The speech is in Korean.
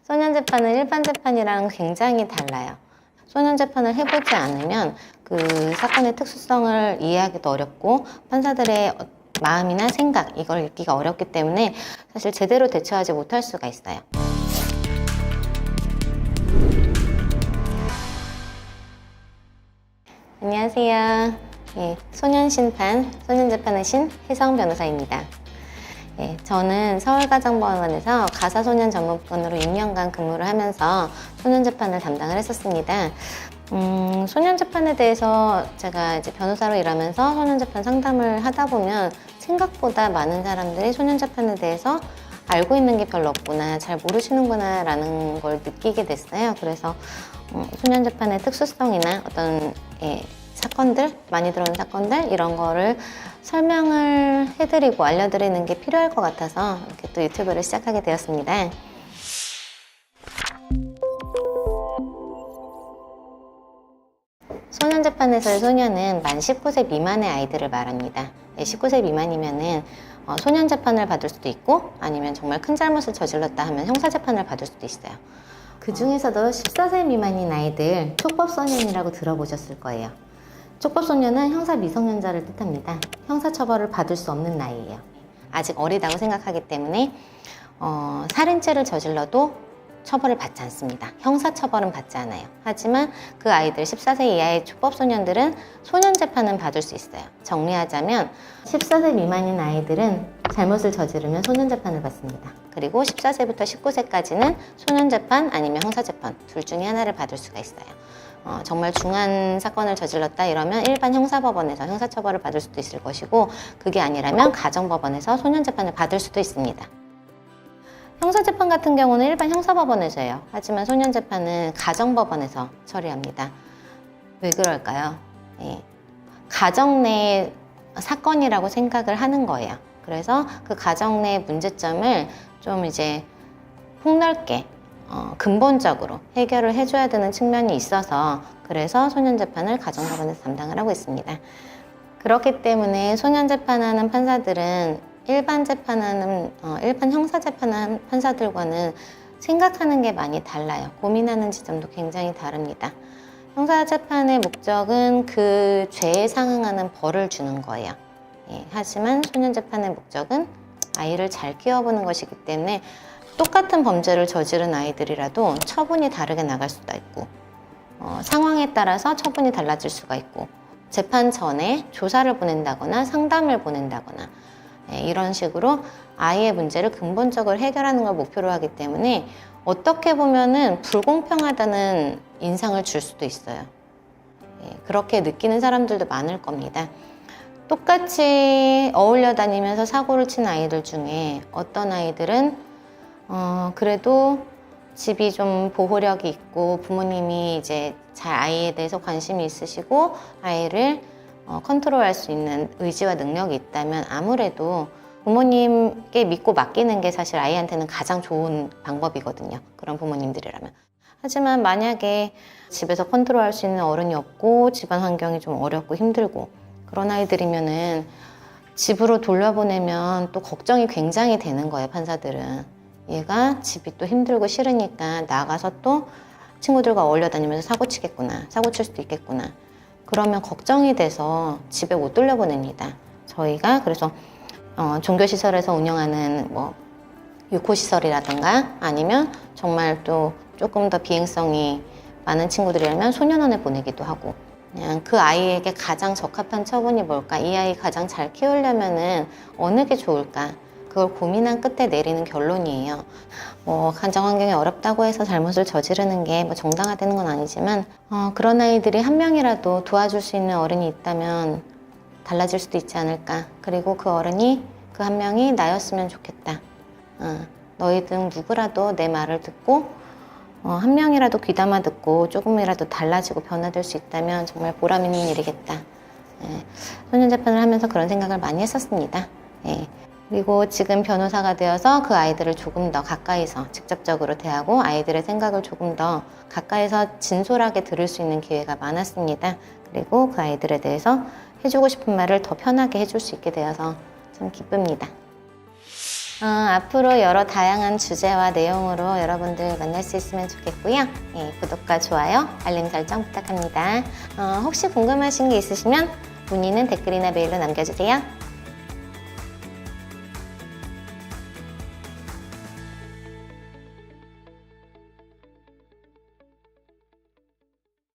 소년 재판은 일반 재판이랑 굉장히 달라요. 소년 재판을 해보지 않으면 그 사건의 특수성을 이해하기도 어렵고 판사들의 마음이나 생각 이걸 읽기가 어렵기 때문에 사실 제대로 대처하지 못할 수가 있어요. 안녕하세요. 소년심판, 소년재판의 신 혜성 변호사입니다. 저는 서울가정법원에서 가사소년 전문권으로 6년간 근무를 하면서 소년재판을 담당을 했었습니다. 소년재판에 대해서 제가 이제 변호사로 일하면서 소년재판 상담을 하다 보면 생각보다 많은 사람들이 소년재판에 대해서 알고 있는 게 별로 없구나, 잘 모르시는구나 라는 걸 느끼게 됐어요. 그래서 소년재판의 특수성이나 어떤 사건들, 많이 들어오는 사건들 이런 거를 설명을 해드리고 알려드리는 게 필요할 것 같아서 이렇게 또 유튜브를 시작하게 되었습니다. 소년재판에서의 소년은 만 19세 미만의 아이들을 말합니다. 19세 미만이면은 소년재판을 받을 수도 있고 아니면 정말 큰 잘못을 저질렀다 하면 형사재판을 받을 수도 있어요. 그 중에서도 14세 미만인 아이들 촉법소년이라고 들어보셨을 거예요. 촉법소년은 형사 미성년자를 뜻합니다. 형사처벌을 받을 수 없는 나이예요. 아직 어리다고 생각하기 때문에 살인죄를 저질러도 처벌을 받지 않습니다. 형사처벌은 받지 않아요. 하지만 그 아이들 14세 이하의 촉법소년들은 소년재판은 받을 수 있어요. 정리하자면 14세 미만인 아이들은 잘못을 저지르면 소년재판을 받습니다. 그리고 14세부터 19세까지는 소년재판 아니면 형사재판 둘 중에 하나를 받을 수가 있어요. 정말 중한 사건을 저질렀다 이러면 일반 형사법원에서 형사처벌을 받을 수도 있을 것이고 그게 아니라면 가정법원에서 소년재판을 받을 수도 있습니다. 형사재판 같은 경우는 일반 형사법원에서 해요. 하지만 소년재판은 가정법원에서 처리합니다. 왜 그럴까요? 가정 내 사건이라고 생각을 하는 거예요. 그래서 그 가정 내 문제점을 좀 이제 폭넓게 근본적으로 해결을 해줘야 되는 측면이 있어서 그래서 소년재판을 가정법원에서 담당을 하고 있습니다. 그렇기 때문에 소년재판하는 판사들은 일반 형사재판하는 판사들과는 생각하는 게 많이 달라요. 고민하는 지점도 굉장히 다릅니다. 형사재판의 목적은 그 죄에 상응하는 벌을 주는 거예요. 하지만 소년재판의 목적은 아이를 잘 키워보는 것이기 때문에 똑같은 범죄를 저지른 아이들이라도 처분이 다르게 나갈 수도 있고 상황에 따라서 처분이 달라질 수가 있고 재판 전에 조사를 보낸다거나 상담을 보낸다거나 이런 식으로 아이의 문제를 근본적으로 해결하는 걸 목표로 하기 때문에 어떻게 보면은 불공평하다는 인상을 줄 수도 있어요. 그렇게 느끼는 사람들도 많을 겁니다. 똑같이 어울려 다니면서 사고를 친 아이들 중에 어떤 아이들은 그래도 집이 좀 보호력이 있고 부모님이 이제 잘 아이에 대해서 관심이 있으시고 아이를 컨트롤할 수 있는 의지와 능력이 있다면 아무래도 부모님께 믿고 맡기는 게 사실 아이한테는 가장 좋은 방법이거든요. 그런 부모님들이라면. 하지만 만약에 집에서 컨트롤할 수 있는 어른이 없고 집안 환경이 좀 어렵고 힘들고 그런 아이들이면은 집으로 돌려보내면 또 걱정이 굉장히 되는 거예요, 판사들은. 얘가 집이 또 힘들고 싫으니까 나가서 또 친구들과 어울려 다니면서 사고 치겠구나, 사고 칠 수도 있겠구나. 그러면 걱정이 돼서 집에 못 돌려보냅니다. 저희가 그래서 종교시설에서 운영하는 뭐 유코시설이라든가 아니면 정말 또 조금 더 비행성이 많은 친구들이라면 소년원에 보내기도 하고 그냥 그 아이에게 가장 적합한 처분이 뭘까? 이 아이 가장 잘 키우려면은 어느 게 좋을까? 그걸 고민한 끝에 내리는 결론이에요. 가정 환경이 어렵다고 해서 잘못을 저지르는 게 정당화되는 건 아니지만 그런 아이들이 한 명이라도 도와줄 수 있는 어른이 있다면 달라질 수도 있지 않을까. 그리고 그 어른이 그 한 명이 나였으면 좋겠다. 너희들 누구라도 내 말을 듣고 한 명이라도 귀담아 듣고 조금이라도 달라지고 변화될 수 있다면 정말 보람 있는 일이겠다. 소년재판을 하면서 그런 생각을 많이 했었습니다. 그리고 지금 변호사가 되어서 그 아이들을 조금 더 가까이서 직접적으로 대하고 아이들의 생각을 조금 더 가까이서 진솔하게 들을 수 있는 기회가 많았습니다. 그리고 그 아이들에 대해서 해주고 싶은 말을 더 편하게 해줄 수 있게 되어서 참 기쁩니다. 앞으로 여러 다양한 주제와 내용으로 여러분들 만날 수 있으면 좋겠고요. 예, 구독과 좋아요, 알림 설정 부탁합니다. 혹시 궁금하신 게 있으시면 문의는 댓글이나 메일로 남겨주세요.